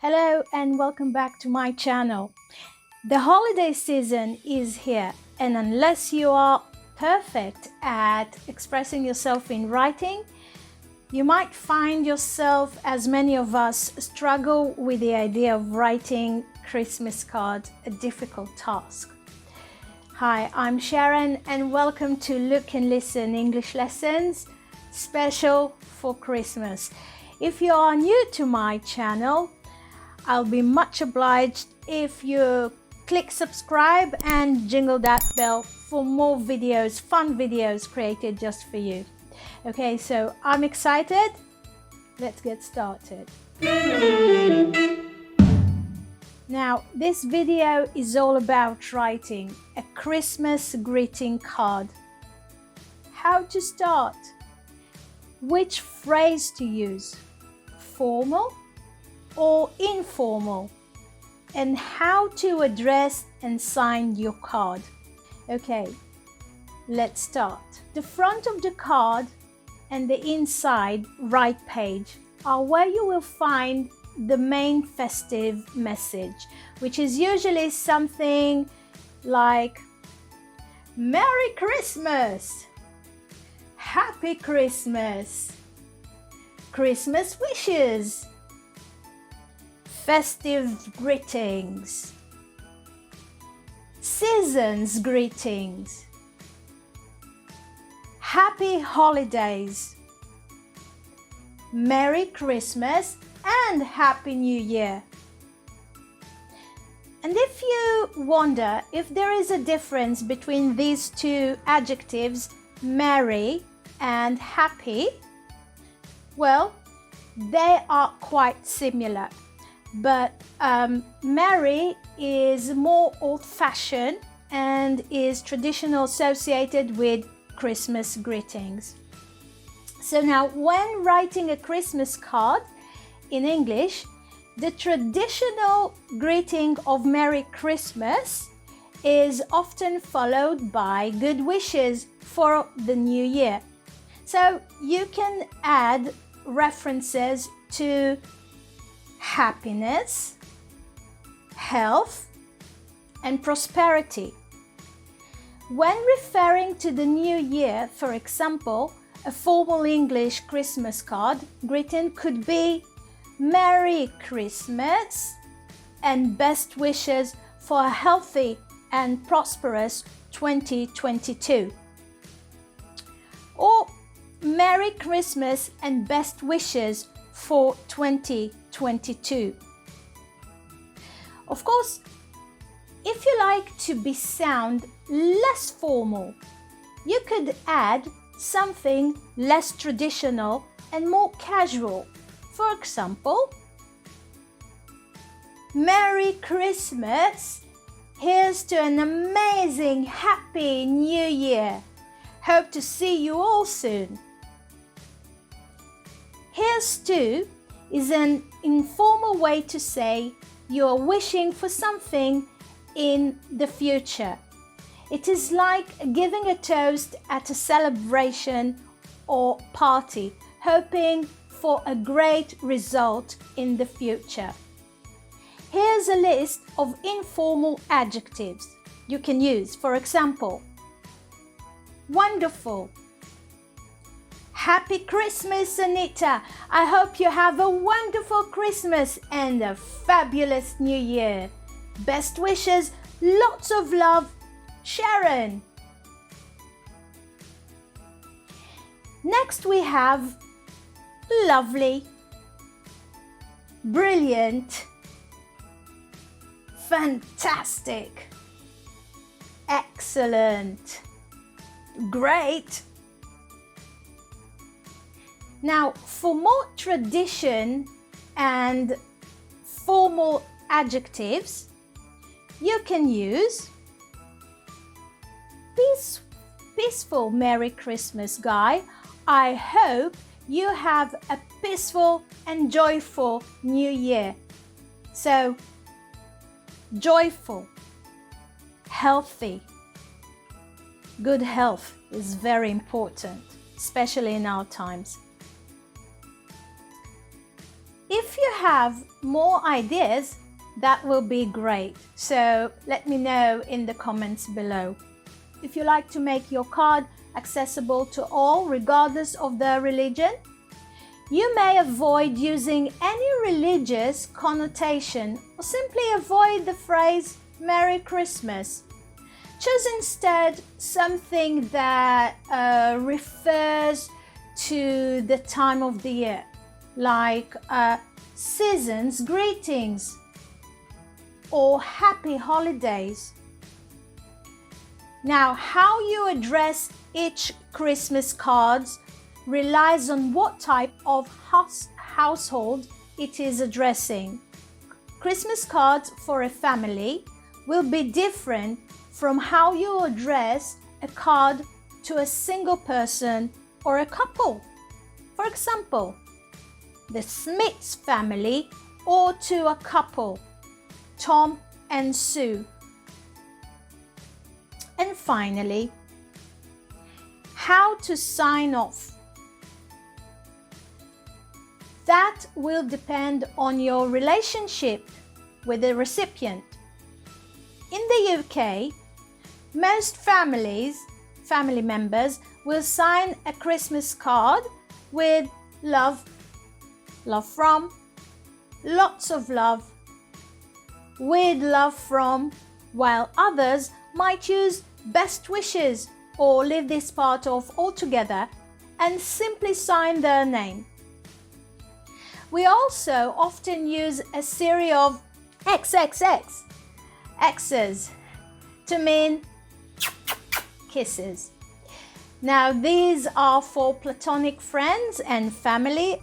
Hello and welcome back to my channel. The holiday season is here, and unless you are perfect at expressing yourself in writing, you might find yourself, as many of us, struggle with the idea of writing Christmas cards, a difficult task. Hi, I'm Sharon and welcome to Look and Listen English Lessons, special for Christmas. If you are new to my channel, I'll be much obliged if you click subscribe and jingle that bell for more videos, fun videos created just for you. Okay, so I'm excited. Let's get started. Now, this video is all about writing a Christmas greeting card. How to start? Which phrase to use? Formal or informal, and how to address and sign your card. Okay, let's start. The front of the card and the inside right page are where you will find the main festive message, which is usually something like Merry Christmas, Happy Christmas, Christmas wishes, festive greetings, season's greetings, happy holidays, Merry Christmas and Happy New Year. And if you wonder if there is a difference between these two adjectives, merry and happy, well, they are quite similar. But merry is more old-fashioned and is traditional associated with Christmas greetings. So now, when writing a Christmas card in English, the traditional greeting of Merry Christmas is often followed by good wishes for the new year. So you can add references to happiness, health, and prosperity. When referring to the new year, for example, a formal English Christmas card greeting could be Merry Christmas and best wishes for a healthy and prosperous 2022. Or Merry Christmas and best wishes for 2022. Of course, if you like to sound less formal, you could add something less traditional and more casual. For example, Merry Christmas. Here's to an amazing, happy new year. Hope to see you all soon. Here's to is an informal way to say you're wishing for something in the future. It is like giving a toast at a celebration or party, hoping for a great result in the future. Here's a list of informal adjectives you can use. For example, wonderful. Happy Christmas, Anita. I hope you have a wonderful Christmas and a fabulous New Year. Best wishes, lots of love, Sharon. Next we have lovely, brilliant, fantastic, excellent, great. Now, for more tradition and formal adjectives, you can use peaceful Merry Christmas, Guy. I hope you have a peaceful and joyful New Year. So, joyful, healthy. Good health is very important, especially in our times. If you have more ideas, that will be great. So let me know in the comments below. If you like to make your card accessible to all, regardless of their religion, you may avoid using any religious connotation or simply avoid the phrase Merry Christmas. Choose instead something that refers to the time of the year, like season's greetings or happy holidays. Now, how you address each Christmas cards relies on what type of household it is addressing. Christmas cards for a family will be different from how you address a card to a single person or a couple. For example, the Smiths family or to a couple, Tom and Sue. And finally, how to sign off. That will depend on your relationship with the recipient. In the UK, most family members will sign a Christmas card with love, love from, lots of love, with love from, while others might use best wishes or leave this part off altogether and simply sign their name. We also often use a series of XXX, X's, to mean kisses. Now, these are for platonic friends and family.